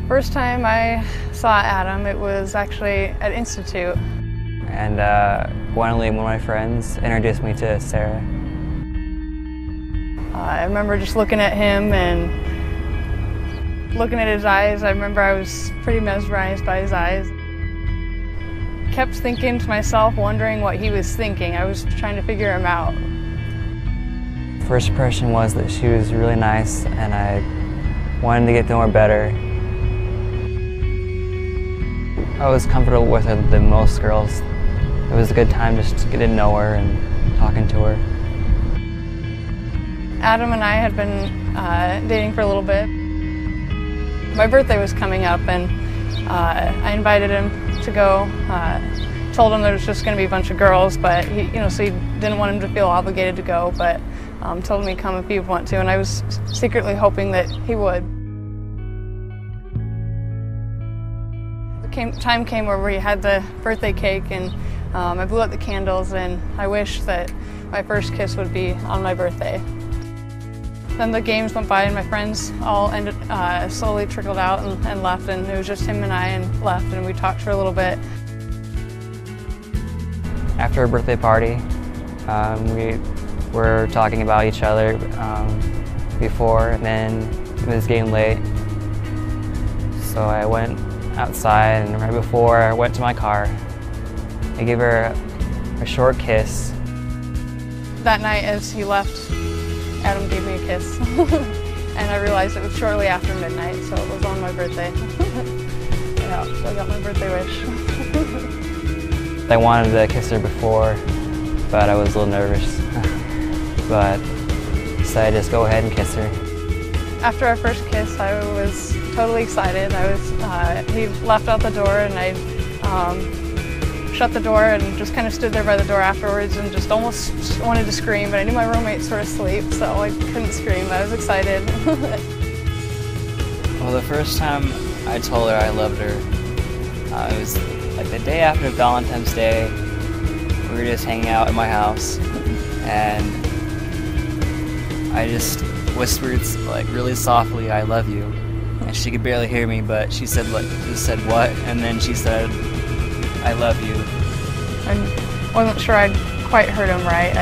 First time I saw Adam, it was actually at Institute. And Gwendolyn, one of my friends, introduced me to Sarah. I remember just looking at him and looking at his eyes. I remember I was pretty mesmerized by his eyes. Kept thinking to myself, wondering what he was thinking. I was trying to figure him out. First impression was that she was really nice and I wanted to get to know her better. I was comfortable with her than most girls. It was a good time just to get to know her and talking to her. Adam and I had been dating for a little bit. My birthday was coming up and I invited him to go. Told him there was just going to be a bunch of girls, but so he didn't want him to feel obligated to go, but told me to come if he would want to, and I was secretly hoping that he would. Time came where we had the birthday cake and I blew out the candles and I wished that my first kiss would be on my birthday. Then the games went by and my friends all slowly trickled out and left, and it was just him and I and left, and we talked for a little bit. After a birthday party, we were talking about each other before, and then it was getting late. So I went outside, and right before I went to my car, I gave her a short kiss. That night as he left, Adam gave me a kiss. And I realized it was shortly after midnight, so it was on my birthday. Yeah, so I got my birthday wish. I wanted to kiss her before, but I was a little nervous. But decided to just go ahead and kiss her. After our first kiss, I was totally excited. He left out the door and I shut the door and just kind of stood there by the door afterwards and just almost wanted to scream, but I knew my roommates were asleep, so I couldn't scream. I was excited. Well, the first time I told her I loved her, it was like the day after Valentine's Day. We were just hanging out at my house and I just whispered like really softly, "I love you," and she could barely hear me, but she said what, and then she said, "I love you." I wasn't sure I'd quite heard him right.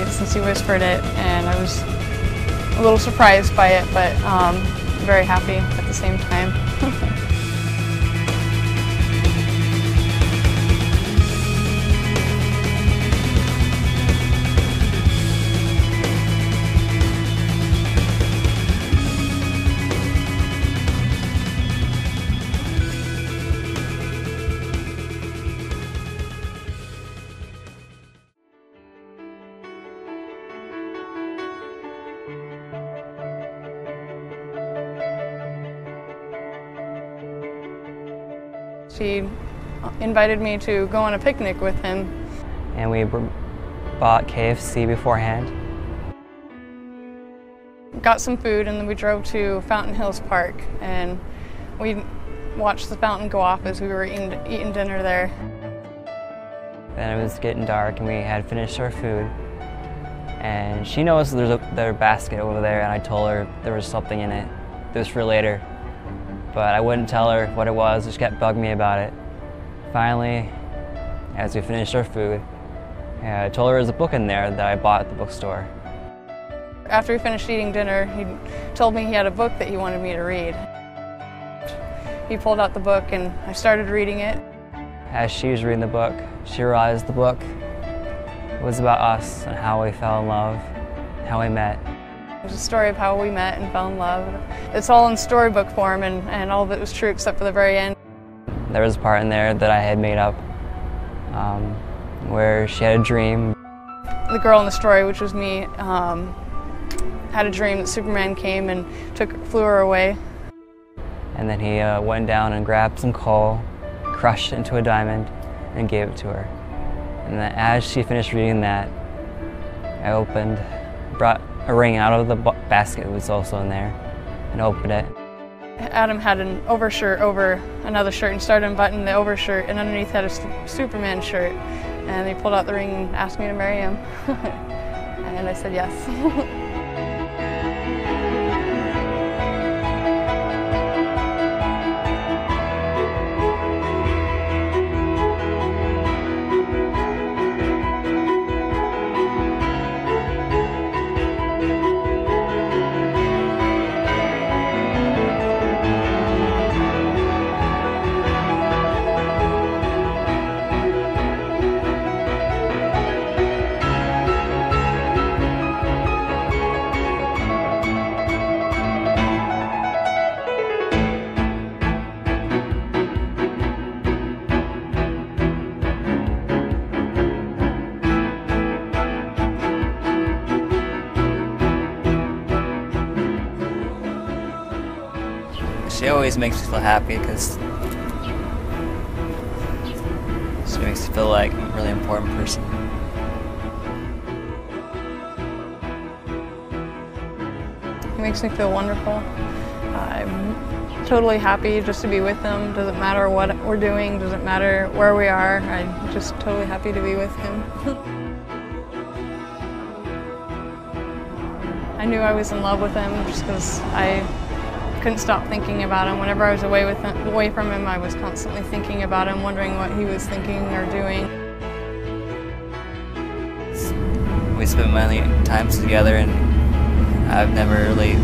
Since he whispered it, and I was a little surprised by it, but very happy at the same time. She invited me to go on a picnic with him. And we bought KFC beforehand. Got some food and then we drove to Fountain Hills Park and we watched the fountain go off as we were eating dinner there. Then it was getting dark and we had finished our food. And she knows there's a basket over there, and I told her there was something in it. It was for later. But I wouldn't tell her what it was. She kept bugging me about it. Finally, as we finished our food, I told her there was a book in there that I bought at the bookstore. After we finished eating dinner, he told me he had a book that he wanted me to read. He pulled out the book and I started reading it. As she was reading the book, she realized the book was about us and how we fell in love, how we met. It was a story of how we met and fell in love. It's all in storybook form, and all of it was true except for the very end. There was a part in there that I had made up where she had a dream. The girl in the story, which was me, had a dream that Superman came and flew her away. And then he went down and grabbed some coal, crushed it into a diamond, and gave it to her. And then as she finished reading that, I brought a ring out of the basket that was also in there, and opened it. Adam had an overshirt over another shirt and started unbuttoning the overshirt, and underneath had a Superman shirt. And he pulled out the ring and asked me to marry him. And I said yes. makes me feel happy because it makes me feel like a really important person. He makes me feel wonderful. I'm totally happy just to be with him. Doesn't matter what we're doing, doesn't matter where we are. I'm just totally happy to be with him. I knew I was in love with him just because I couldn't stop thinking about him. Whenever I was away from him, I was constantly thinking about him, wondering what he was thinking or doing. We spent many times together, and I've never really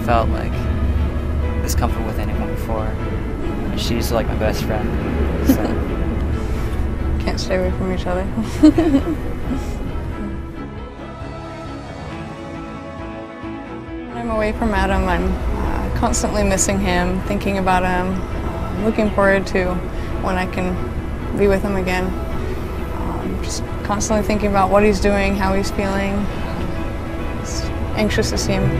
felt like this comfort with anyone before. She's like my best friend. So. Can't stay away from each other. When I'm away from Adam, I'm constantly missing him, thinking about him, looking forward to when I can be with him again. Just constantly thinking about what he's doing, how he's feeling. Just anxious to see him.